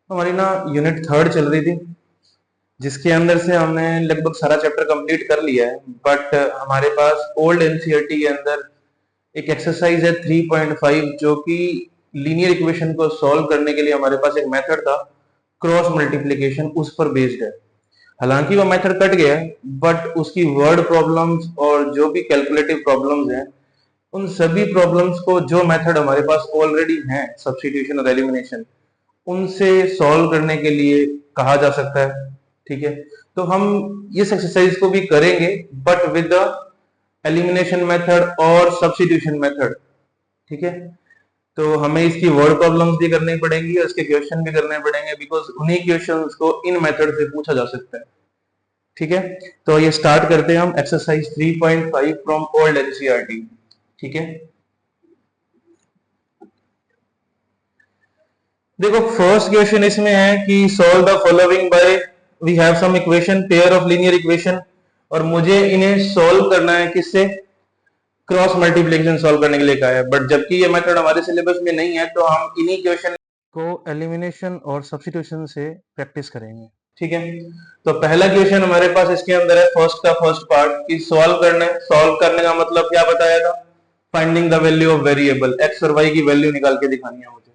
हमारी ना unit third चल रही थी, जिसके अंदर से हमने लगभग सारा चैप्टर कंप्लीट कर लिया है। बट हमारे पास ओल्ड एनसीईआरटी के अंदर एक एक्सरसाइज है 3.5, जो कि लीनियर इक्वेशन को सॉल्व करने के लिए हमारे पास एक मेथड था क्रॉस मल्टीप्लिकेशन, उस पर बेस्ड है। हालांकि वो मेथड कट गया है, बट उसकी वर्ड प्रॉब्लम्स और जो भी कैलकुलेटिव प्रॉब्लम्स हैं, उन सभी प्रॉब्लम्स को जो मेथड हमारे पास ऑलरेडी हैं, सब्स्टिट्यूशन और एलिमिनेशन, उनसे सॉल्व करने के लिए कहा जा सकता है। ठीक है, तो हम इस एक्सरसाइज को भी करेंगे, but with the elimination method और सब्स्टिट्यूशन मेथड। ठीक है, तो हमें इसकी वर्ड प्रॉब्लम्स भी करनी पड़ेंगी और इसके क्वेश्चन भी करने पड़ेंगे, बिकॉज उन्हीं क्वेश्चंस को इन मेथड से पूछा जा सकता है। ठीक है, तो ये स्टार्ट करते हैं हम एक्सरसाइज 3.5 फ्रॉम ओल्ड एनसीईआरटी। ठीक है, देखो फर्स्ट क्वेश्चन इसमें है कि solve the following by, we have some equation, pair of linear equation, और मुझे इन्हें सॉल्व करना है किससे, क्रॉस मल्टीप्लिकेशन सॉल्व करने के लिए कहा है। बट जबकि ये मेथड हमारे सिलेबस में नहीं है, तो हम इन्हीं क्वेश्चन को एलिमिनेशन और सब्स्टिट्यूशन से प्रैक्टिस करेंगे। ठीक है, तो पहला क्वेश्चन हमारे पास इसके अंदर है, फर्स्ट का फर्स्ट पार्ट की सॉल्व करना है। सॉल्व करने का मतलब क्या बताया था, finding the value of variable, x और वाई की वैल्यू निकाल के दिखानी है मुझे।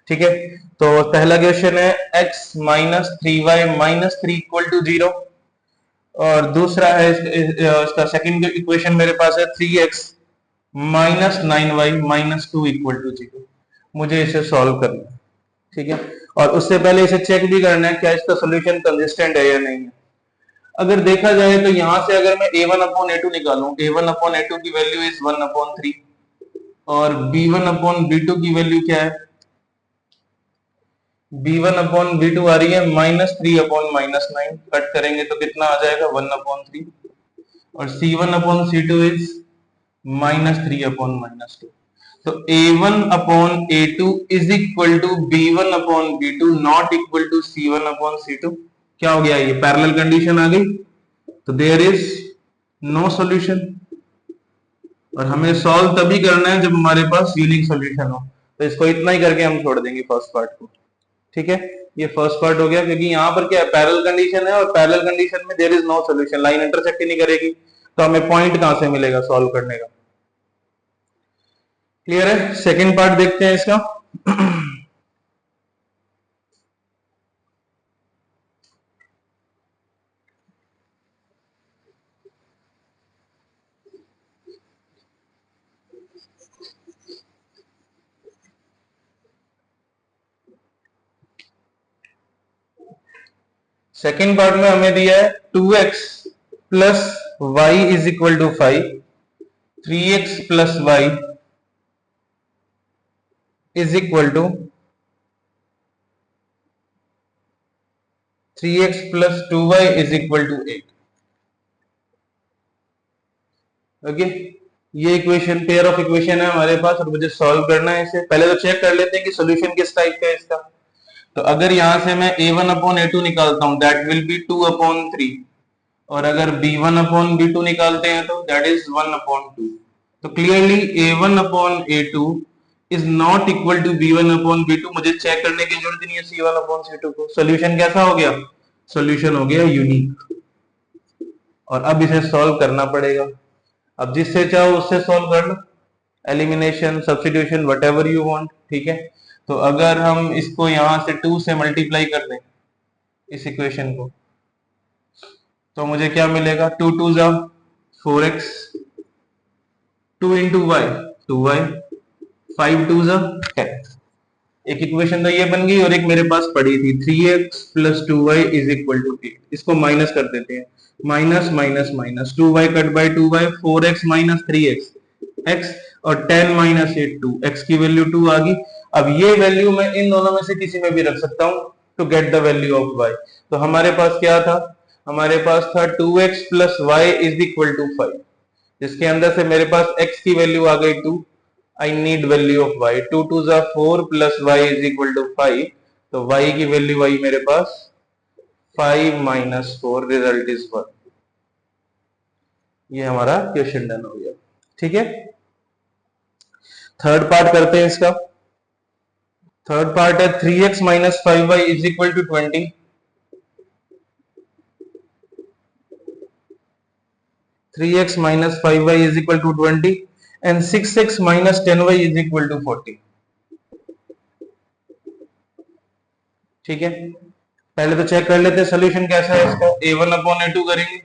ठीक है, तो पहला क्वेश्चन है x minus 3y minus 3 equal to 0, और दूसरा है इसका सेकंड इक्वेशन मेरे पास है 3x minus 9y minus 2 equal to 0। मुझे इसे सॉल्व करना है। ठीक है, और उससे पहले इसे चेक भी करना है क्या इसका सोल्यूशन कंसिस्टेंट है या नहीं है। अगर देखा जाए तो यहां से अगर मैं a1 अपॉन a2 निकालूं, a1 अपॉन a2 की वैल्यू इज 1 अपॉन 3, और b1 अपॉन b2 की वैल्यू क्या है, b1 अपॉन b2 आ रही है माइनस 3 अपॉन माइनस 9, कट करेंगे तो कितना आ जाएगा 1 अपॉन 3, और c1 upon c2 is minus 3 upon minus 2। तो a1 upon a2 is equal to b1 upon b2 not equal to c1 upon c2। क्या हो गया, ये पैरेलल कंडीशन आ गई, तो देयर इज नो सॉल्यूशन। और हमें सॉल्व तभी करना है जब हमारे पास यूनिक सॉल्यूशन हो। तो इसको इतना ही करके हम छोड़ देंगे फर्स्ट पार्ट को। ठीक है, ये फर्स्ट पार्ट हो गया, क्योंकि यहाँ पर क्या है, पैरेलल कंडीशन है, और पैरेलल कंडीशन में there is no solution, line intersect ही नहीं करेगी, तो हमें पॉइंट कहां से मिलेगा सॉल्व करने का। क्लियर है, सेकंड पार्ट देखते हैं इसका। सेकंड पार्ट में हमें दिया है 2x plus y is equal to 5, 3x plus y is equal to 3x plus 2y is equal to 8। Okay, ये इक्वेशन पेयर ऑफ इक्वेशन है हमारे पास, और मुझे सॉल्व करना है इसे। पहले तो चेक कर लेते हैं कि सॉल्यूशन किस टाइप का है इसका। तो अगर यहां से मैं a1 अपॉन a2 निकालता हूं, दैट विल बी 2 अपॉन 3, और अगर b1 अपॉन b2 निकालते हैं तो दैट इज 1 अपॉन 2। तो clearly a1 upon a2 is not equal to b1 upon b2। मुझे चेक करने की जरूरत नहीं है c1 अपॉन c2 को। सोल्यूशन कैसा हो गया, सोल्यूशन हो गया यूनिक, और अब इसे सॉल्व करना पड़ेगा। अब जिससे चाहो उससे सॉल्व कर लो, elimination, substitution, whatever you want. ठीक है, तो अगर हम इसको यहां से 2 से मल्टीप्लाई कर दें इस इक्वेशन को, तो मुझे क्या मिलेगा, 2 2 जा 4x, 2 इंटू वाई 2y, 5 2 जा 10। एक इक्वेशन तो ये बन गई, और एक मेरे पास पड़ी थी 3x plus 2y is equal to 8। इसको माइनस कर देते हैं, minus minus minus, 2y cut by 2y, 4x minus 3x x, और 10 माइनस 8 2, x की वैल्यू 2 आ गई। अब ये वैल्यू मैं इन दोनों में से किसी में भी रख सकता हूं to get the value of y। तो हमारे पास क्या था, हमारे पास था 2x plus y is equal to 5, जिसके अंदर से मेरे पास x की वैल्यू आ गई 2, I need value of y, 2 2 जा 4 plus y is equal to 5, तो y की वैल्यू आई मेरे पास 5 माइनस 4, रिजल्ट इज 1। ये हमारा क्वेश्चन डन हो गया। ठीक है, थर्ड पार्ट करते हैं इसका। थर्ड पार्ट है 3x minus 5y is equal to 20, 3x minus 5y is equal to 20 and 6x minus 10y is equal to 40. ठीक है, पहले तो चेक कर लेते हैं सोल्यूशन कैसा है इसका। a1 अपॉन a2 करेंगे,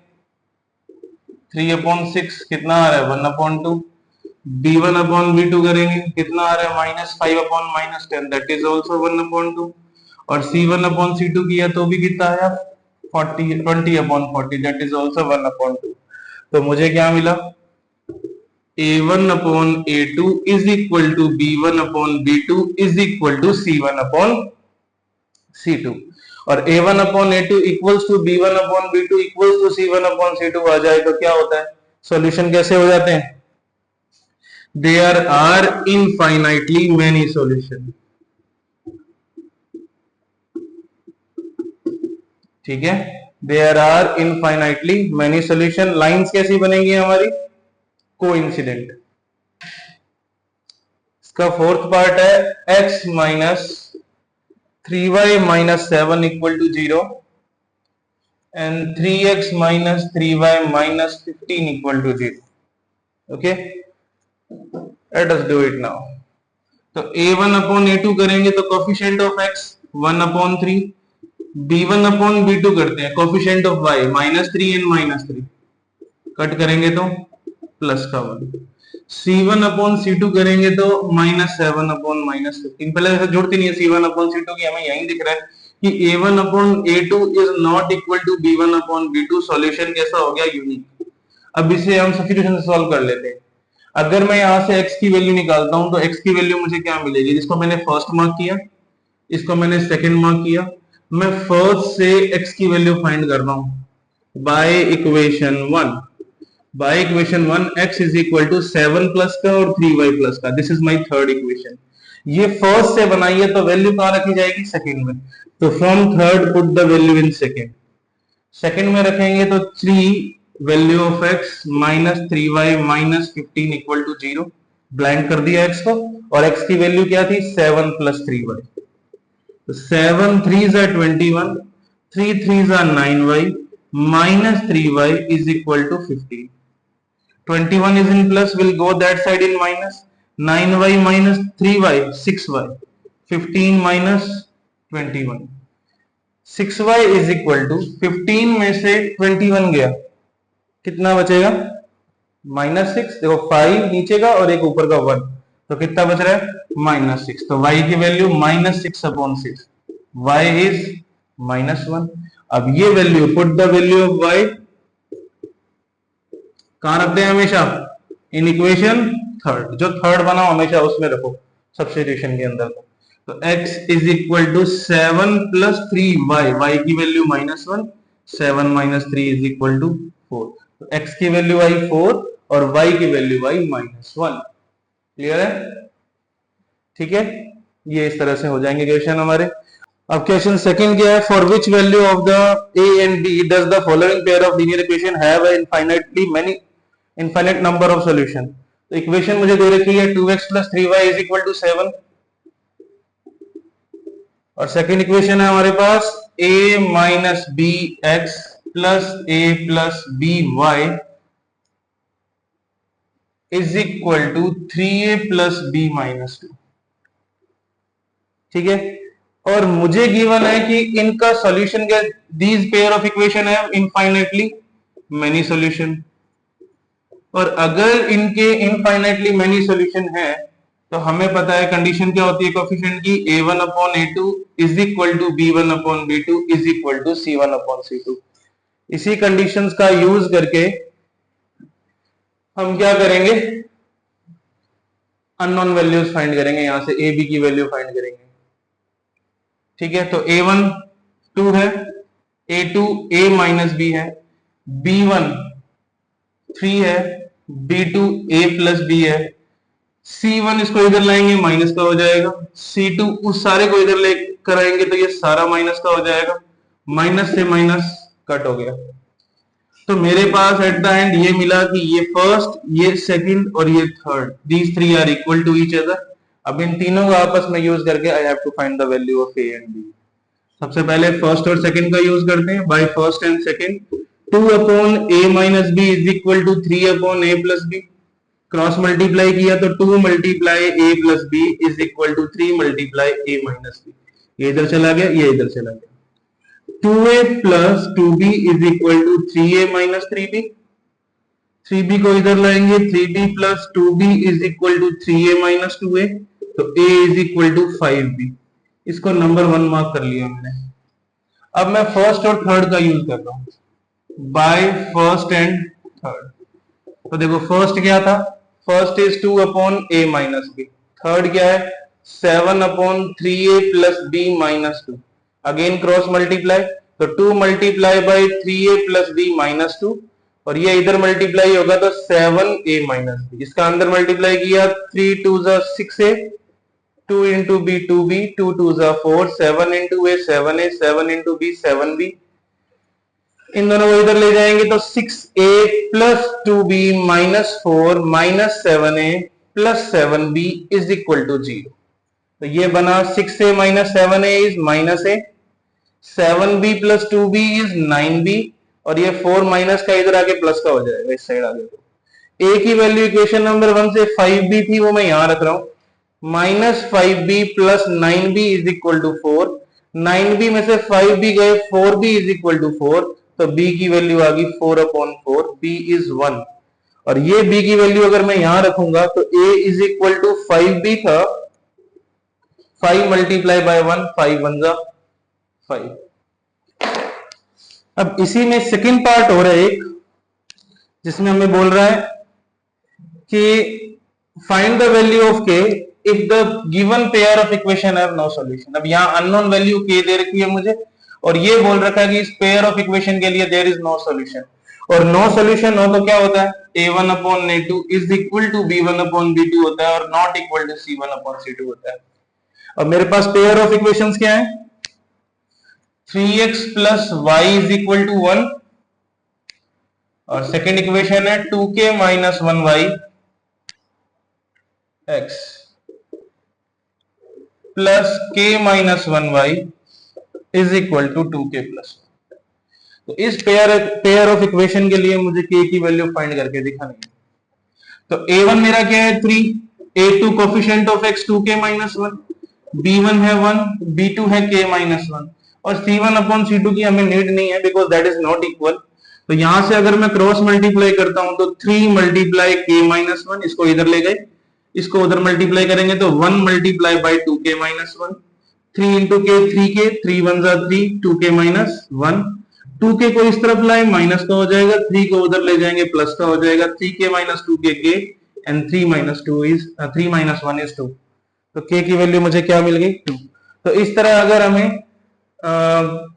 3 अपॉन 6 कितना आ रहा है 1 अपॉन 2, b1 अपॉन b2 करेंगे कितना आ रहा है minus 5 upon minus 10 that is also 1 upon 2, और c1 अपॉन c2 किया तो भी कितना आया 20 upon 40 that is also 1 upon 2। तो मुझे क्या मिला a1 upon a2 is equal to b1 upon b2 is equal to c1 upon c2, और a1 upon a2 equals to b1 upon b2 equals to c1 upon c2 आ जाए तो क्या होता है, सॉल्यूशन कैसे हो जाते हैं, there are infinitely many solution. ठीक है, there are infinitely many solution. Lines कैसी बनेंगी हमारी, कोइंसिडेंट। इसका फोर्थ पार्ट है x minus 3y minus 7 equal to 0 and 3x minus 3y minus 15 equal to 0। Okay, let us do it now. तो a1 upon a2 करेंगे तो coefficient of x 1 upon 3, b1 upon b2 करते हैं coefficient of y minus 3 and minus 3, cut करेंगे तो plus का 1, c1 upon c2 करेंगे तो माइनस 7 अपॉन माइनस 15। पहले ऐसा जुड़ती नहीं है c1 अपॉन c2 की, हमें यही दिख रहा है कि a1 upon a2 is not equal to b1 upon b2। Solution कैसा हो गया, यूनिक। अब इसे हम सब्स्टिट्यूशन से सॉल्व कर लेते हैं। अगर मैं यहां से x की वैल्यू निकालता हूं तो x की वैल्यू मुझे क्या मिलेगी, जिसको मैंने फर्स्ट मार्क किया, इसको मैंने सेकंड मार्क किया, मैं फर्स्ट से x की वैल्यू फाइंड कर रहा हूं by equation 1। By equation 1 x is equal to 7 plus का और 3y प्लस का, this is my third equation. ये फर्स्ट से बनाई है तो वैल्यू कहां रखी जाएगी, सेकंड में। तो from third put the value in second, second में रखेंगे तो 3 value of x minus 3y minus 15 equal to 0, blank कर दिया x को, और x की वैल्यू क्या थी 7 प्लस 3y। तो 7 3s are 21, 3 3s are 9y minus 3y is equal to 15. 21 is in plus, will go that side in minus, 9y minus 3y 6y, 15 minus 21, 6y is equal to 15 में से 21 गया, कितना बचेगा minus 6। देखो 5 नीचे का और एक ऊपर का 1, तो कितना बच रहा है माइनस 6। तो y की value minus 6 upon 6, y is minus 1। अब ये value put the value of y कहां रखते हैं हमेशा, इन इक्वेशन थर्ड, जो थर्ड बना हमेशा उसमें रखो सब्स्टिट्यूशन के अंदर। तो x is equal to 7 plus 3y, y की value minus 1, 7 minus 3 is equal to 4। तो x की वैल्यू आई 4 और y की वैल्यू आई माइनस 1। क्लियर है, ठीक है, ये इस तरह से हो जाएंगे क्वेश्चन हमारे। अब क्वेश्चन सेकंड क्या है, for which value of the a and b does the following pair of linear equation have infinite number of solution. तो इक्वेशन मुझे दे रखी है 2x plus 3y is equal to 7, और सेकंड इक्वेशन है हमारे पास a minus b x plus a plus b y is equal to 3a plus b minus 2। ठीक है, और मुझे गिवन है कि इनका सॉल्यूशन क्या, दीज पेयर ऑफ इक्वेशन है इनफाइनाइटली मेनी सॉल्यूशन, और अगर इनके इनफाइनाइटली मेनी सॉल्यूशन है तो हमें पता है कंडीशन क्या होती है कोएफिशिएंट की, a1 upon a2 is equal to b1 upon b2 is equal to c1 upon c2। इसी कंडीशंस का यूज करके हम क्या करेंगे, अननोन वैल्यूज फाइंड करेंगे, यहां से a b की वैल्यू फाइंड करेंगे। ठीक है, तो a1 2 है, a2 a माइनस b है, b1 3 है, b2 a प्लस b है, c1 इसको इधर लाएंगे माइनस का हो जाएगा, c2 उस सारे को इधर लेकर आएंगे तो ये सारा माइनस का हो जाएगा, माइनस से माइनस कट हो गया। तो मेरे पास एट द एंड ये मिला कि ये फर्स्ट, ये सेकंड और ये third, these three are equal to each other, अब इन तीनों को आपस में यूज करके I have to find the value of a and b. सबसे पहले फर्स्ट और सेकंड का यूज करते हैं। By first and second 2 upon a minus b is equal to 3 upon a plus b. Cross multiply किया तो 2 multiply a plus b is equal to 3 multiply A minus b. ये इधर चला गया, ये इधर चला गया। 2a plus 2b is equal to 3a minus 3b। 3b को इधर लाएंगे, 3b plus 2b is equal to 3a minus 2a, तो a is equal to 5b। इसको नंबर 1 मार्क कर लिया मैंने। अब मैं फर्स्ट और थर्ड का यूज कर रहा हूं, बाय फर्स्ट एंड थर्ड। तो देखो फर्स्ट क्या था, first is 2 upon a minus b। Third क्या है, 7 upon 3a plus b minus 2। Again cross multiply, तो 2 multiply by 3a plus b minus 2, और ये इधर मल्टीप्लाई होगा तो 7a माइनस b। इसका अंदर मल्टीप्लाई किया, 3 2 6a, 2 into b 2b, 2 2 4, 7 into a 7a, 7 into b 7b। इन दोनों को इधर ले जाएंगे तो 6a plus 2b minus 4 minus 7a plus 7b is equal to 0। तो ये बना 6a minus 7a is minus a, 7b plus 2b is 9b, और ये 4 माइनस का इधर आके प्लस का हो जाएगा इस साइड आगे। तो a की वैल्यू इक्वेशन नंबर 1 से 5b थी, वो मैं यहां रख रहा हूं, minus 5b plus 9b is equal to 4। 9b में से 5b गए, 4b इज इक्वल टू 4, तो b की वैल्यू आ गई 4 अपॉन 4, b इज 1। और ये b की वैल्यू अगर मैं यहां रखूंगा तो a is equal to 5b था, 5 मल्टीप्लाई बाय 1, 5 1 जा 5। अब इसी में सेकंड पार्ट हो रहा है एक, जिसमें हमें बोल रहा है कि find the value of k if the given pair of equation have no solution. अब यहाँ अननोन वैल्यू k दे रखी है मुझे, और ये बोल रखा है कि इस पेयर ऑफ इक्वेशन के लिए देयर इज नो सॉल्यूशन। और नो सॉल्यूशन हो तो क्या होता है, a1 upon a2 is equal to b1 upon b2 होता है, और not equal to c1 upon c2 होता है। अब मेरे पास पेयर ऑफ इक्वेशंस क्या है, 3x plus y is equal to 1, और सेकेंड इक्वेशन है 2k minus 1y x plus k minus 1y is equal to 2k plus. तो इस पेयर ऑफ इक्वेशन के लिए मुझे k की वैल्यू फाइंड करके दिखानी है। तो a1 मेरा क्या है 3, a2 coefficient of x 2k minus 1, b1 है 1, b2 है k माइनस 1, और c1 अपॉन c2 की हमें नीड नहीं है because that is not equal. तो यहां से अगर मैं क्रॉस मल्टीप्लाई करता हूं तो 3 मल्टीप्लाई k माइनस 1, इसको इधर ले गए, इसको उधर मल्टीप्लाई करेंगे तो 1 multiply by 2k minus 1, 3 into k 3k, 3 1 जा 3, 2k माइनस 1, 2k को इस तरफ लाए माइनस का हो जाएगा, 3 को उधर ले जाएंगे प्लस का हो जाएगा, 3k minus 2k k, and 3 minus 2 is 3 minus 1 is 2। तो k की वैल्यू मुझे क्या मिल गई 2। तो इस तरह अगर हमें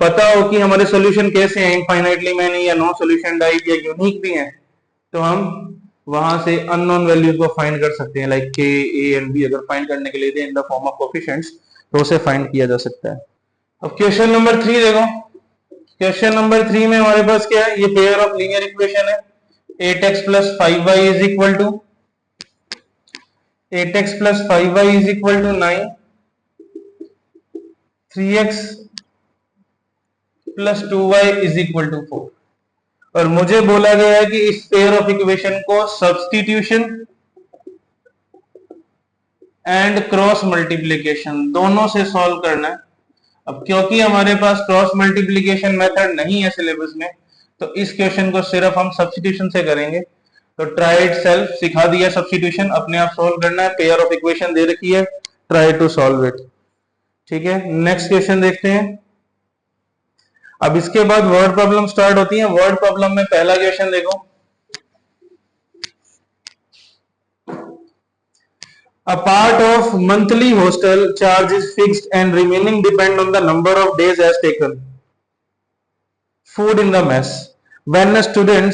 पता हो कि हमारे सॉल्यूशन कैसे हैं, इनफाइनाइटली मैनी या नो सॉल्यूशन टाइप या यूनिक भी हैं, तो हम वहां से अननोन वैल्यूज को फाइंड कर सकते हैं, like k a and b अगर फाइंड करने के लिए थे in the form of coefficients तो उसे फाइंड किया जा सकता है। अब क्वेश्चन नंबर 3 देखो। क्वेश्चन नंबर 3 में हमारे पास क्या है, ये पेयर ऑफ लीनियर इक्वेशन है, 8x plus 5y is equal to 8x plus 5y is equal to 9, 3x plus 2y is equal to 4। और मुझे बोला गया है कि इस पेयर ऑफ इक्वेशन को सब्स्टिट्यूशन एंड क्रॉस मल्टीप्लिकेशन दोनों से सॉल्व करना है। अब क्योंकि हमारे पास क्रॉस मल्टीप्लिकेशन मेथड नहीं है सिलेबस में, तो इस क्वेश्चन को सिर्फ हम सब्स्टिट्यूशन से करेंगे। तो ट्राई इट सेल्फ, सिखा दिया सब्स्टिट्यूशन, अपने आप सॉल्व करना है। पेयर ऑफ इक्वेशन दे रखी है, ट्राई टू सॉल्व इट। ठीक है, नेक्स्ट क्वेश्चन देखते हैं। अब इसके बाद वर्ड प्रॉब्लम स्टार्ट होती है। वर्ड प्रॉब्लम में पहला क्वेश्चन देखो, a part of monthly hostel charge is fixed and remaining depend on the number of days as taken food in the mess. When a student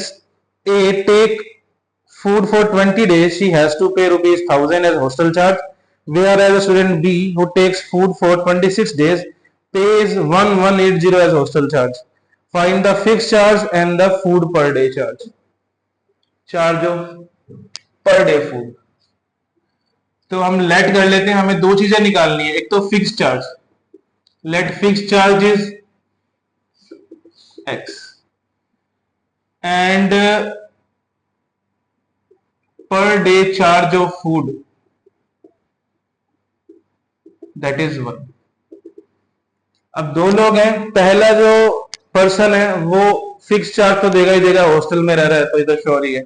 A take food for 20 days, she has to pay rupees 1000 as hostel charge, whereas a student B who takes food for 26 days pays 1180 as hostel charge. Find the fixed charge and the food per day charge. Charge of per day food. तो हम late कर लेते हैं, हमें दो चीजें निकालनी है, एक तो fix charge, let fix charge is x and per day charge of food that is 1। अब दो लोग हैं, पहला जो पर्सन है वो फिक्स चार्ज तो देगा ही देगा, हॉस्टल में रह रहा है तो ये तो श्योर ही है,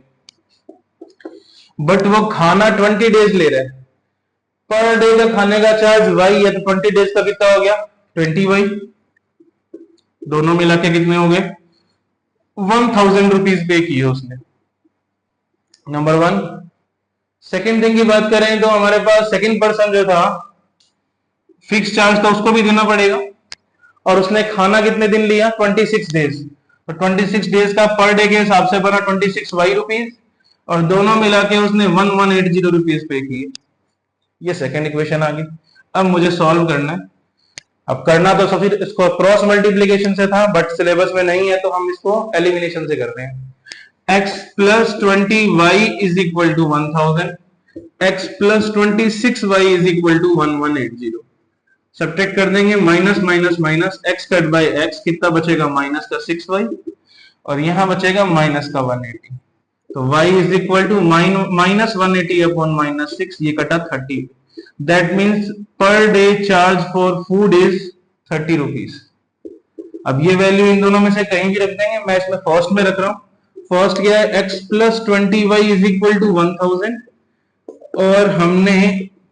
बट वो खाना 20 डेज ले रहा है, पर डे का खाने का चार्ज वाई है, तो 20 डेज का कितना हो गया 20 वाई, दोनों मिला के कितने हो गए 1000 रुपीज पे किए उसने, नंबर 1। सेकेंड थिंग की बात करें तो हमारे पास सेकेंड पर्सन जो था फिक्स चार्ज तो उसको भी देना पड़ेगा, और उसने खाना कितने दिन लिया 26 डेज, तो 26 डेज का पर डे के हिसाब से बना 26 वाई रुपीज, और दोनों मिला के उसने 1180 रुपीज पे किए। ये सेकेंड इक्वेशन आ गई। अब मुझे सॉल्व करना है, अब करना तो सब इसको क्रॉस मल्टीप्लीकेशन से था, बट सिलेबस में नहीं है तो हम इसको एलिमिनेशन से करते हैं। x plus 20y is equal to 1000, x plus 26y is equal to 1180। Subtract कर देंगे, minus minus minus, x cut by x कितना बचेगा माइनस का 6y, और यहां बचेगा माइनस का 180, तो y is equal to minus 180 upon minus 6, ये कटा 30। That means per day charge for food is 30 rupees. अब ये वैल्यू इन दोनों में से कहीं भी रख देंगे, मैं इसमें फर्स्ट में रख रहा हूं। फर्स्ट क्या है, x plus 20y is equal to 1000, और हमने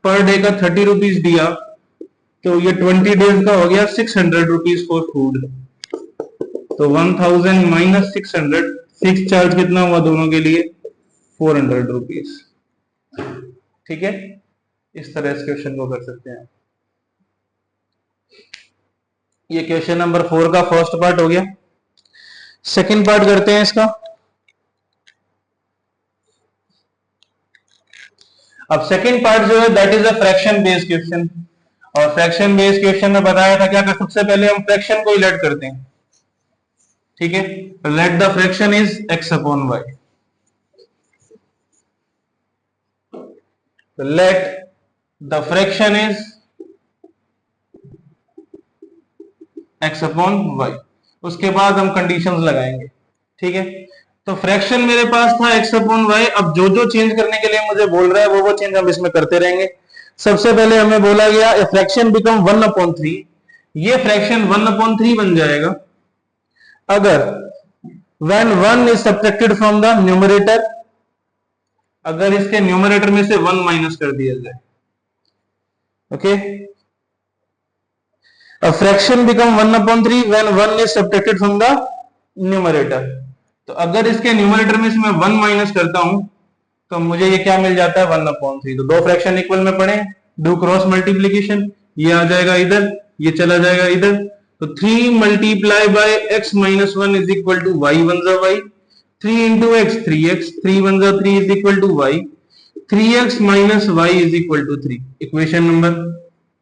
पर डे का 30 रुपीज दिया, तो ये 20 डेज का हो गया 600 रुपीज फॉर फूड, तो 1000 माइनस 600, फिक्स चार्ज कितना हुआ दोनों के लिए 400 रुपीज। ठीक है, इस तरह इस क्वेश्चन को कर सकते हैं। ये क्वेश्चन नंबर 4 का फर्स्ट पार्ट हो गया। सेकंड पार्ट करते हैं इसका। अब सेकंड पार्ट जो है that is a fraction based question, और फ्रैक्शन बेस्ड क्वेश्चन में बताया था क्या कि सबसे पहले हम फ्रैक्शन को ही लेट करते हैं। ठीक है, let the fraction is x upon y, let the fraction is x upon y, उसके बाद हम कंडीशंस लगाएंगे। ठीक है, तो फ्रैक्शन मेरे पास था x अपॉन y, अब जो जो चेंज करने के लिए मुझे बोल रहा है वो चेंज हम इसमें करते रहेंगे। सबसे पहले हमें बोला गया ए फ्रैक्शन बिकम 1/3, ये फ्रैक्शन 1/3 बन जाएगा अगर when 1 is subtracted from the numerator, अगर इसके न्यूमरेटर में से 1 माइनस कर दिया जाए। Okay, a fraction become 1/3 when 1 is subtracted from the numerator, तो अगर इसके न्यूमरेटर में से मैं 1 माइनस करता हूं तो मुझे ये क्या मिल जाता है 1/3। तो दो फ्रैक्शन इक्वल में पड़े, डू क्रॉस मल्टीप्लीकेशन, ये आ जाएगा इधर, ये चला जाएगा इधर, तो 3 multiply by x minus 1 is equal to y 1 जा y, 3 इंटू x 3x, 3 1 जा 3 is equal to y, 3x minus y is equal to 3। Equation number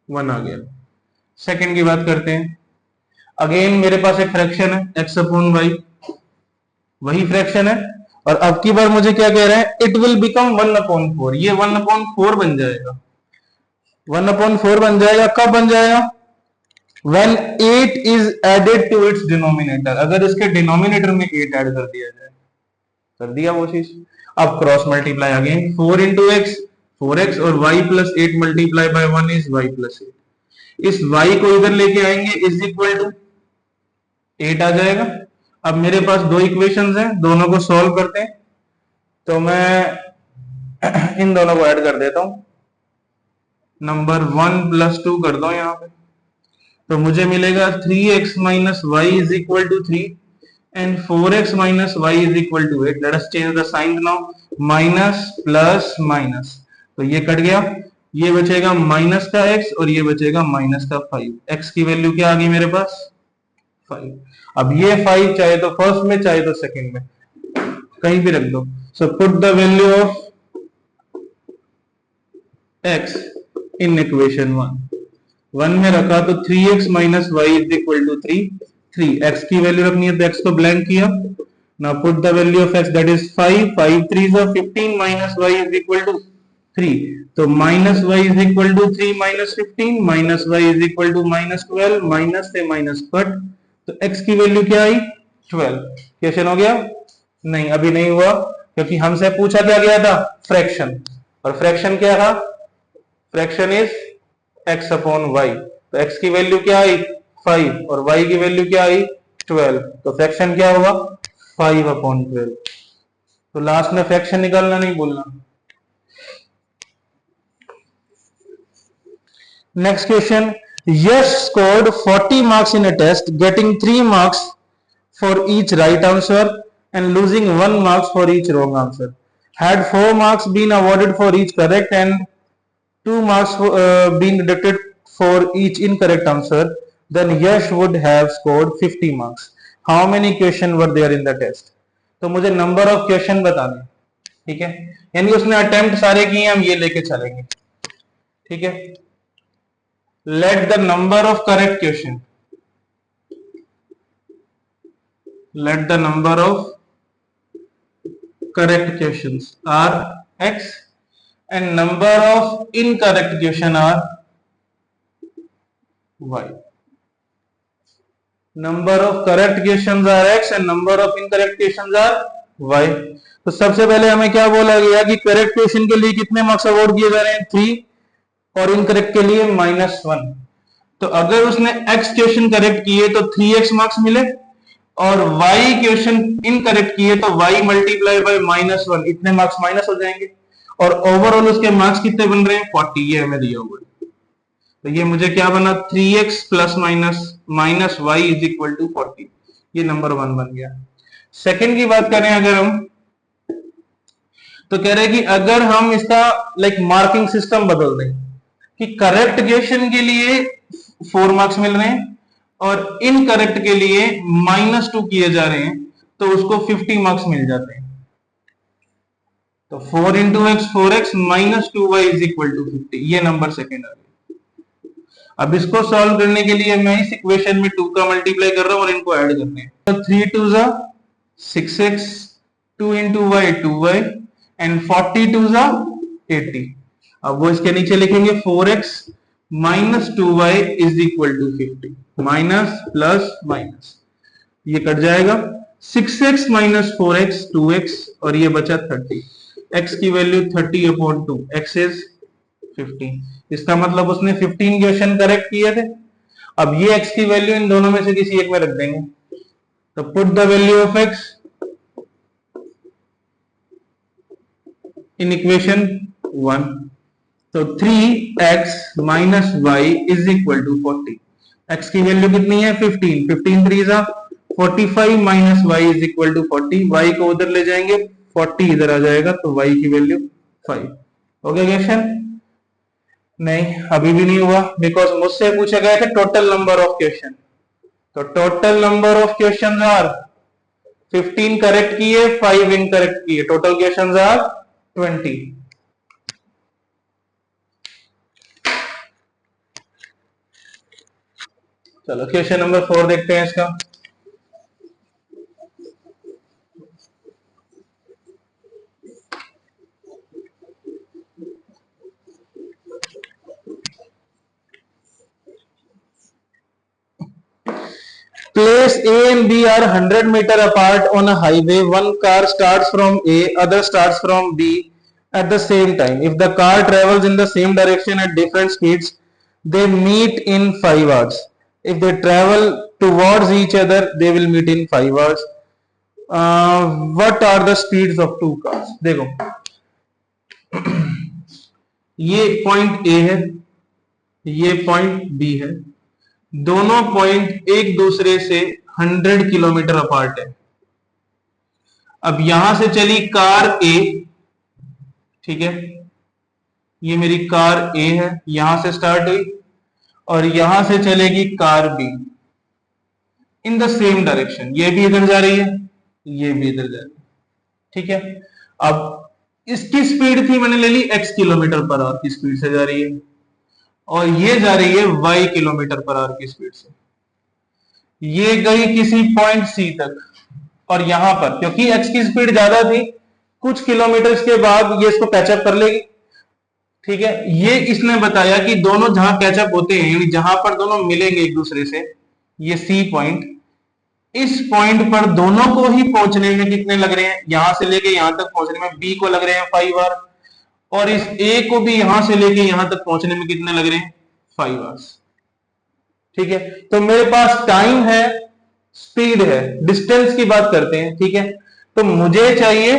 1 आ गया। सेकंड की बात करते हैं। अगेन मेरे पास एक फ्रैक्शन है x अपॉन y, वही फ्रैक्शन है, और अब की बार मुझे क्या कह रहे हैं, इट विल बिकम 1/4, ये 1/4 बन जाएगा, 1/4 बन जाएगा। कब बन जाएगा, when 8 is added to its denominator, अगर इसके डिनोमिनेटर में 8 ऐड कर दिया जाए, कर दिया वो चीज। अब cross multiply again, 4 into x 4x, और y plus 8 multiply by 1 is y plus 8। इस y को इधर लेके आएंगे, इज इक्वल टू 8 आ जाएगा। अब मेरे पास दो इक्वेशंस हैं, दोनों को सॉल्व करते हैं, तो मैं इन दोनों को ऐड कर देता हूं, नंबर 1 प्लस 2 कर दो यहां पे, तो मुझे मिलेगा 3x minus Y is equal to 3 and 4x minus Y is equal to 8। Let us change the sign now, minus plus minus, तो ये कट गया, ये बचेगा माइनस का x और ये बचेगा माइनस का 5। x की वैल्यू क्या आ गई मेरे पास 5। अब ये 5 चाहे तो फर्स्ट में चाहे तो सेकंड में कहीं भी रख दो। So put the value of x in equation 1 में रखा, तो 3x minus Y is equal to 3x की वैल्यू रखनी है तो x को ब्लैंक किया। Now put the value of x that is 5 3 3 15 minus Y is equal to 3, तो minus Y is equal to 3 minus 15, minus Y is equal to minus 12, minus से minus cut, तो x की value क्या आई 12। Question हो गया? नहीं, अभी नहीं हुआ, क्योंकि हमसे पूछा क्या गया था फ्रैक्शन, और फ्रैक्शन क्या था? Fraction is x upon y, तो x की वैल्यू क्या आई 5 और y की वैल्यू क्या आई 12, तो फ्रैक्शन क्या हुआ 5 अपॉन 12। तो लास्ट में फ्रैक्शन निकालना नहीं भूलना। Next question. Yash scored 40 marks in a test, getting 3 marks for each right answer and losing 1 marks for each wrong answer. Had 4 marks been awarded for each correct and 2 marks been deducted for each incorrect answer, then Yash would have scored 50 marks. How many questions were there in the test? तो मुझे number of question बताने, ठीक है, यानी उसने attempt सारे किए, हम ये लेके चलेंगे, ठीक है। Let the number of correct question, let the number of correct questions are x and number of incorrect question are y. Number of correct questions are x and number of incorrect questions are y. तो सबसे पहले हमें क्या बोला गया कि correct question के लिए कितने मार्क्स अवॉर्ड किए जा रहे हैं 3 और इनकरेक्ट के लिए -1। तो अगर उसने x क्वेश्चन करेक्ट किए तो 3x मार्क्स मिले, और y क्वेश्चन इनकरेक्ट किए तो y मल्टीप्लाई बाय -1, इतने मार्क्स माइनस हो जाएंगे, और ओवरऑल उसके मार्क्स कितने बन रहे हैं 40, ये हमें दिया हुआ है। तो ये मुझे क्या बना 3x plus minus y is equal to 40, ये नंबर 1 बन गया। सेकंड की बात करें अगर हम, तो कह रहे हैं कि अगर हम इसका मार्किंग सिस्टम बदल दें कि करेक्ट क्वेश्चन के लिए 4 मार्क्स मिल रहे हैं और इनकरेक्ट के लिए -2 किए जा रहे हैं, तो उसको 50 मार्क्स मिल जाते हैं। तो 4 into x 4x minus 2y is equal to 50, ये नंबर सेकेंड आ गया। अब इसको सॉल्व करने के लिए मैं इस इक्वेशन में 2 का मल्टीप्लाई कर रहा हूं और इनको ऐड करने हैं। तो 3 2 जा 6x, 2 into Y 2y and 40 2 जा 80। अब वो इसके नीचे लिखेंगे 4x minus 2y is equal to 50, minus plus minus ये कट जाएगा, 6x माइनस 4x 2x और ये बचा 30, x की वैल्यू 30 अपॉन 2, x इज 15। इसका मतलब उसने 15 क्वेश्चन करेक्ट किए थे। अब ये x की वैल्यू इन दोनों में से किसी एक में रख देंगे, तो put the value of x in equation 1, तो 3x minus Y is equal to 40, x की वैल्यू कितनी है 15, 15 3 जा 45 minus Y is equal to 40, y को उधर ले जाएंगे 40 इधर आ जाएगा, तो y की वैल्यू 5। हो गया क्वेश्चन? नहीं, अभी भी नहीं हुआ, बिकॉज मुझसे पूछे गए थे टोटल नंबर ऑफ क्वेश्चन। तो total number of question are 15 correct किए 5 इनकरेक्ट किए, टोटल क्वेश्चन आर 20। चलो क्वेश्चन नंबर 4 देखते हैं इसका। Place A and B are 100 meter apart on a highway. One car starts from A, other starts from B at the same time. If the car travels in the same direction at different speeds, they meet in 5 hours. If they travel towards each other, they will meet in 5 hours. What are the speeds of 2 cars? देखो ये point A है, ये point B है, दोनों point एक दूसरे से 100 kilometre apart है। अब यहां से चली कार A, ठीक है, ये मेरी कार A है, यहां से स्टार्ट हुई और यहां से चलेगी car B in the same direction, ये भी इधर जा रही है, ये भी इधर जा रही है, ठीक है। अब इसकी स्पीड थी, मैंने ले ली x किलोमीटर पर आवर की स्पीड से जा रही है, और ये जा रही है y किलोमीटर पर आवर की स्पीड से। ये गई किसी पॉइंट C तक, और यहां पर क्योंकि x की स्पीड ज्यादा थी, कुछ किलोमीटर के बाद ये इसको कैचअप कर लेगी, ठीक है, ये इसने बताया कि दोनों जहां कैचअप होते हैं, यानी जहां पर दोनों मिलेंगे एक दूसरे से, ये सी पॉइंट, इस पॉइंट पर दोनों को ही पहुंचने में कितने लग रहे हैं, यहां से लेके यहां तक पहुंचने में बी को लग रहे हैं 5 आवर, और इस ए को भी यहां से लेके यहां तक पहुंचने में कितने लग रहे हैं 5 आवर्स। ठीक है, तो मेरे पास टाइम है, स्पीड है, डिस्टेंस की बात करते हैं। ठीक है, तो मुझे चाहिए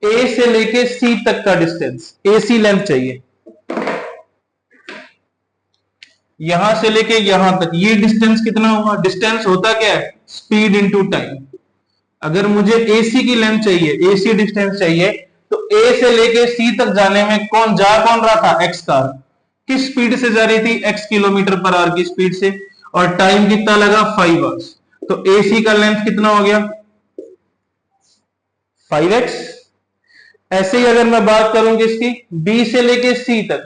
ए से लेके सी तक का डिस्टेंस, ए सी लेंथ चाहिए, यहां से लेके यहां तक, ये डिस्टेंस कितना हुआ, डिस्टेंस होता क्या है, स्पीड इनटू टाइम। अगर मुझे एसी की लेंथ चाहिए, एसी डिस्टेंस चाहिए, तो ए से लेके सी तक जाने में कौन रहा था, एक्स कार, किस स्पीड से जा रही थी, एक्स किलोमीटर पर आवर की स्पीड से, और टाइम कितना लगा 5 आवर्स। तो एसी का लेंथ कितना हो गया 5x। ऐसे ही अगर मैं बात करूं किसकी, बी से लेके सी तक,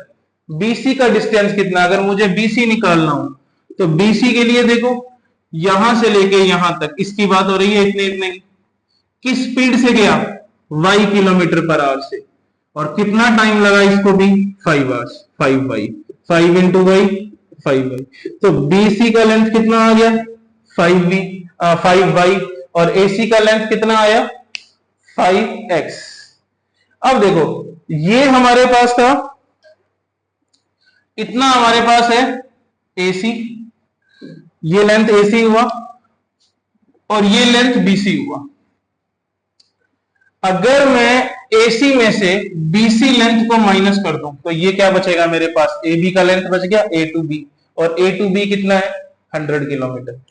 बीसी का डिस्टेंस कितना, अगर मुझे बीसी निकालना हो, तो बीसी के लिए देखो, यहां से लेके यहां तक इसकी बात हो रही है, इतने इतने किस स्पीड से गया, y किलोमीटर पर आवर से, और कितना टाइम लगा इसको भी 5 hours, 5y, 5 into y 5y। तो बीसी का लेंथ कितना आ गया 5y, और एसी का लेंथ कितना आया 5x। अब देखो, ये हमारे पास था, इतना हमारे पास है एसी, ये लेंथ एसी हुआ, और ये लेंथ बीसी हुआ। अगर मैं एसी में से बीसी लेंथ को माइनस कर दूं, तो ये क्या बचेगा मेरे पास, ए बी का लेंथ बच गया ए टू बी, और ए टू बी कितना है 100 किलोमीटर।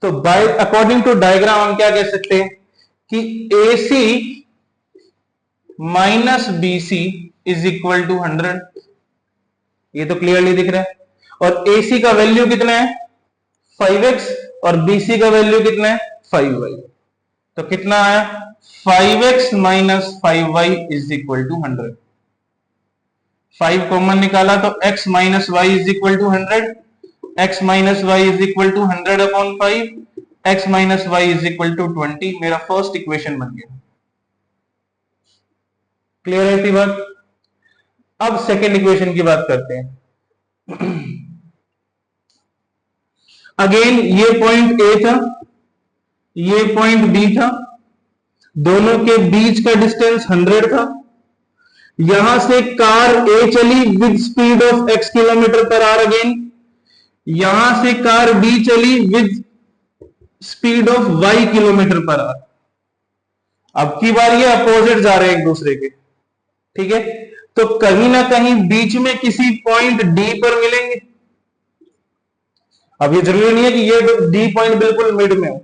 तो बाय अकॉर्डिंग टू डायग्राम हम क्या कह सकते हैं कि AC minus BC is equal to 100। ये तो क्लियरली दिख रहा है, और एसी का वैल्यू कितना है 5x, और बीसी का वैल्यू कितना है 5y। तो कितना आया 5x minus 5y is equal to 100। 5 common निकाला तो x minus Y is equal to 100, x minus Y is equal to 100 upon 5, x minus Y is equal to 20। मेरा फर्स्ट इक्वेशन बन गया। क्लियर है थी बात। अब सेकेंड इक्वेशन की बात करते हैं। अगेन ये पॉइंट ए था, ये पॉइंट बी था, दोनों के बीच का डिस्टेंस 100 था। यहां से कार ए चली with speed of x kilometre per our, again यहां से कार बी चली with speed of y kilometre per hour. अब की बार ये अपोजिट जा रहे हैं एक दूसरे के। ठीक है, तो कहीं ना कहीं बीच में किसी पॉइंट डी पर मिलेंगे। अब ये जरूरी नहीं है कि ये डी पॉइंट बिल्कुल मिड में हो,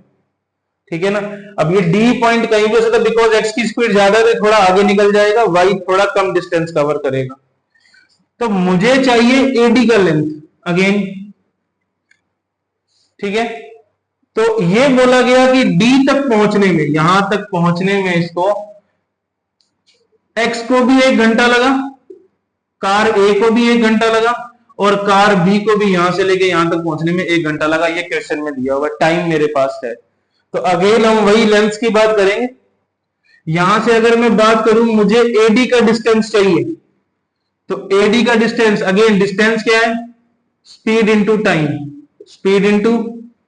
ठीक है ना। अब ये डी पॉइंट कहीं भी हो सकता है, बिकॉज एक्स की स्पीड ज्यादा है, थोड़ा आगे निकल जाएगा, वाई थोड़ा कम डिस्टेंस कवर करेगा। तो मुझे चाहिए एडी का लेंथ अगेन। ठीक है, तो ये बोला गया कि डी तक पहुंचने में, यहां तक पहुंचने में इसको एक्स को भी 1 घंटा लगा, कार ए को भी 1 घंटा लगा, और कार बी को भी यहां से लेके यहां तक पहुंचने में 1 घंटा लगा। ये क्वेश्चन में दिया हुआ टाइम मेरे पास है। तो अगेन हम वही लेंथ की बात करेंगे। यहां से अगर मैं बात करूं, मुझे एडी का डिस्टेंस चाहिए, तो एडी का डिस्टेंस, अगेन डिस्टेंस क्या है, speed into time, speed into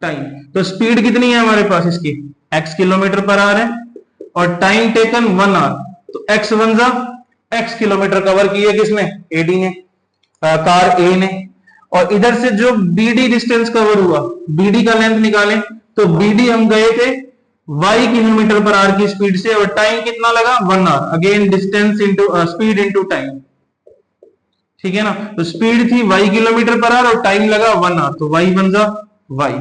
time. तो स्पीड कितनी है हमारे पास इसकी, x किलोमीटर पर आवर है, और टाइम टेकन 1 आवर। तो x वन जा x किलोमीटर कवर किए किसने, एडी ने, कार ए ने। और इधर से जो बीडी डिस्टेंस कवर हुआ, बीडी का लेंथ निकाले, तो बीडी हम गए थे y किलोमीटर पर आवर की स्पीड से, और टाइम कितना लगा 1 hour. Again distance into speed into time, ठीक है ना। तो स्पीड थी y किलोमीटर पर आवर और टाइम लगा 1 आवर, तो y बन जा y।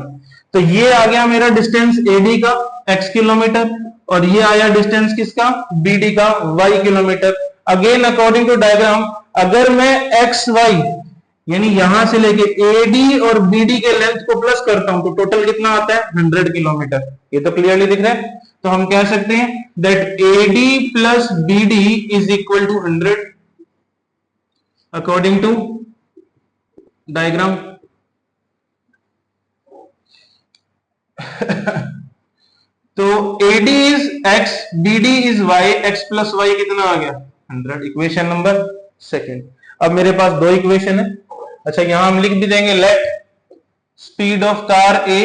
तो ये आ गया मेरा डिस्टेंस एडी का x किलोमीटर, और ये आया डिस्टेंस किसका, बीडी का y kilometre. Again according to diagram, अगर मैं एक्स वाई यानी यहां से लेके एडी और बीडी के लेंथ को प्लस करता हूं, तो टोटल कितना आता है 100 किलोमीटर। ये तो क्लियरली दिख रहा है। तो हम कह सकते हैं that AD plus BD is equal to 100 according to diagram. तो AD is x, BD is y, x plus y कितना आ गया 100, इक्वेशन नंबर सेकंड। अब मेरे पास दो इक्वेशन है। अच्छा, यहां हम लिख भी देंगे let speed of car A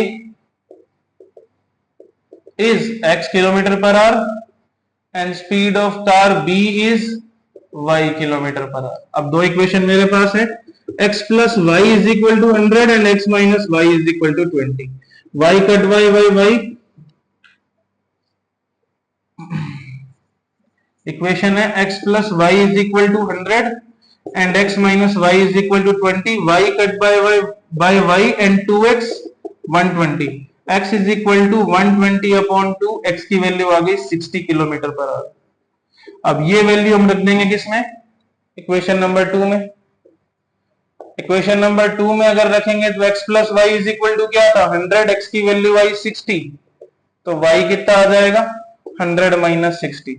is x kilometre per hour and speed of car B is y kilometre per hour. अब दो इक्वेशन मेरे पास है, x plus y is equal to 100 and x minus Y is equal to 20। y cut y equation है x plus y is equal to 100 and x minus Y is equal to 20। y cut by y and 2x 120। x is equal to 120 upon 2, x की value आ गई 60 kilometre per hour. अब ये value हम रख देंगे किसमें, इक्वेशन नंबर 2 में। इक्वेशन नंबर 2 में अगर रखेंगे तो x plus y is equal to क्या था 100, x की वैल्यू आई 60, तो y कितना आ जाएगा 100 माइनस 60,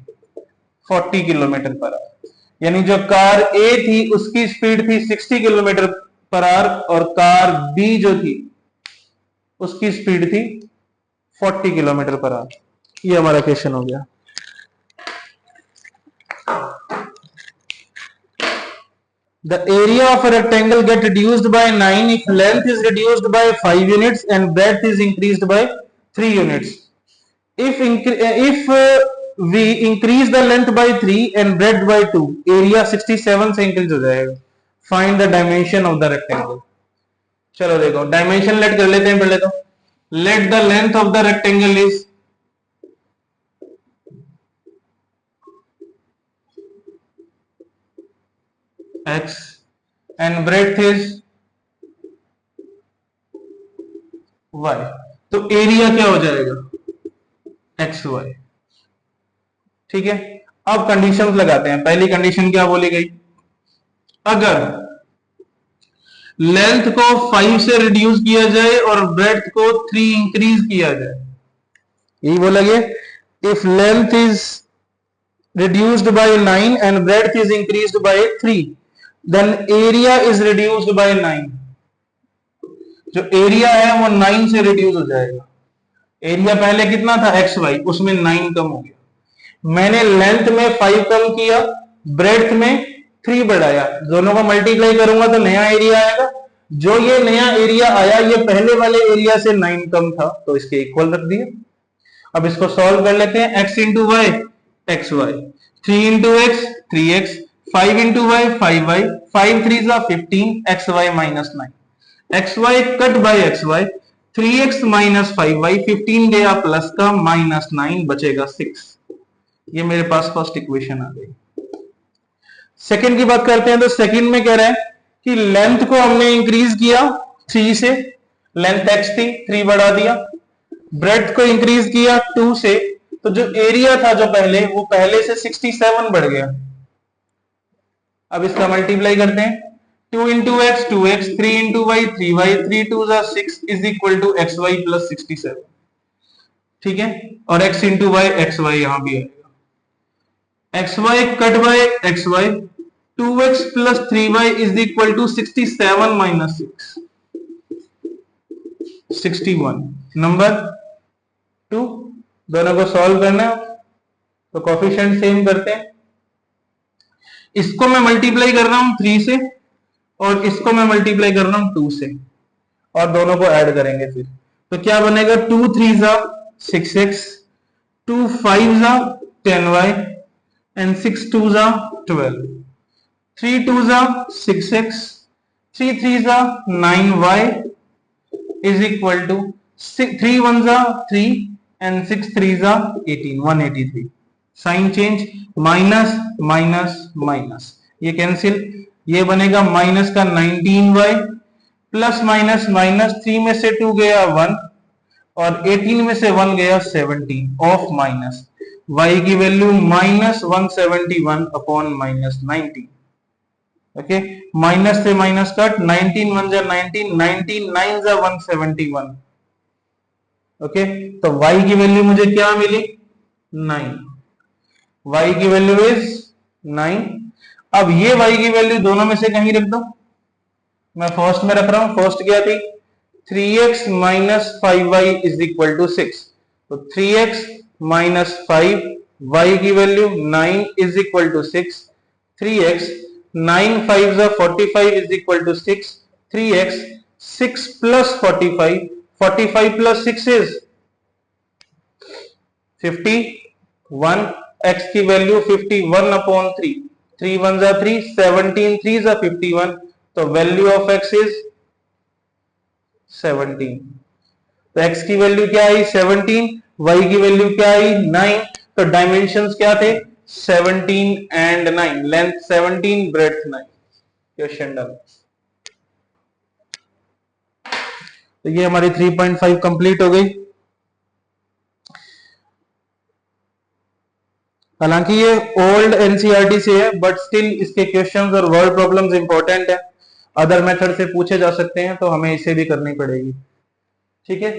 40 किलोमीटर पर आवर। यानी जो कार A थी उसकी स्पीड थी 60 किलोमीटर पर आवर और कार B जो थी उसकी स्पीड थी 40 किलोमीटर पर आवर। ये हमारा क्वेश्चन हो गया। The area of a rectangle get reduced by 9 if length is reduced by 5 units and breadth is increased by 3 units. If we increase the length by 3 and breadth by 2, area 67 से increase हो जाएगा। Find the dimension of the rectangle. चलो देखो dimension late कर लेते हैं पहले तो। Let the length of the rectangle is x and breadth is y, तो एरिया क्या हो जाएगा एक्स वाई। ठीक है, अब कंडीशंस लगाते हैं। पहली कंडीशन क्या बोली गई, अगर लेंथ को 5 से रिड्यूस किया जाए और ब्रेड्थ को 3 इंक्रीज किया जाए, यही बोला गया। If length is reduced by 9 and breadth is increased by 3, then area is reduced by 9। जो एरिया है वो 9 से रिड्यूस हो जाएगा। एरिया पहले कितना था xy, उसमें 9 कम हो गया। मैंने लेंथ में 5 कम किया, ब्रेड्थ में 3 बढ़ाया, दोनों को मल्टीप्लाई करूंगा तो नया एरिया आएगा। जो ये नया एरिया आया ये पहले वाले एरिया से 9 कम था, तो इसके इक्वल रख दिया। अब इसको सॉल्व कर लेते हैं। x into y x y, 3 into x 3x, 5 into y 5y, 5 3 15, x y minus 9। X y cut by x y, 3x minus 5y, 15 गया प्लस का माइनस 9 बचेगा 6। ये मेरे पास फर्स्ट इक्वेशन आ गई। सेकंड की बात करते हैं तो सेकंड में कह रहा है कि लेंथ को हमने इंक्रीज किया 3 से, लेंथ x थी 3 बढ़ा दिया। ब्रेड्थ को इंक्रीज किया 2 से, तो जो एरिया था जो पहले वो पहले से 67 बढ़ गया। अब इसका मल्टीप्लाई करते हैं, 2 into x 2x, 3 into y 3y, 3 2 6 is equal to x y plus 67। ठीक है, और x into y x y यहां भी आएगा। X y cut by x y, 2x plus 3y is equal to 67 minus 6, 61। Number 2, दोनों को solve करना है तो कोफिशिएंट सेम करते हैं। इसको मैं मल्टीप्लाई कर रहा हूं 3 से और इसको मैं मल्टीप्लाई कर रहा हूं 2 से, और दोनों को ऐड करेंगे फिर तो क्या बनेगा, 2 3 जा 6x, 2 5 जा 10y एंड 6 2 जा 12, 3 2 जा 6x, 3 3 जा 9y इज इक्वल टू 3 1 जा 3 and 6 3 जा 18, 183। Sign change, minus minus minus, ये कैंसिल, ये बनेगा माइनस का 19y प्लस माइनस माइनस, 3 में से 2 गया 1 और 18 में से 1 गया 17 ऑफ माइनस, y की value minus 171 upon minus 90। Okay, minus से माइनस कट, 19 1 जा 19, 19 9 जा 171। ओके, तो y की वैल्यू मुझे क्या मिली 9, y की वैल्यू इज 9। अब ये y की वैल्यू दोनों में से कहीं रख दो, मैं फर्स्ट में रख रहा हूं। फर्स्ट क्या थी 3x minus 5y is equal to 6, तो 3x माइनस 5 y की value 9 is equal to 6, 3x, 9 5s are 45 is equal to 6, 3x, 6 plus 45, 45 plus 6 is 51, x की value 51 upon 3, 3 1s are 3, 17 3s are 51, तो value of x is 17। तो x की value क्या आई 17, y की value क्या आई 9, तो dimensions क्या थे 17 and 9, length 17 breadth 9। Question done. तो ये हमारी 3.5 कंप्लीट हो गई। हालांकि ये ओल्ड एनसीईआरटी से है बट स्टिल इसके क्वेश्चंस और वर्ड प्रॉब्लम्स इंपॉर्टेंट है, अदर मेथड से पूछे जा सकते हैं तो हमें इसे भी करनी पड़ेगी। ठीक है।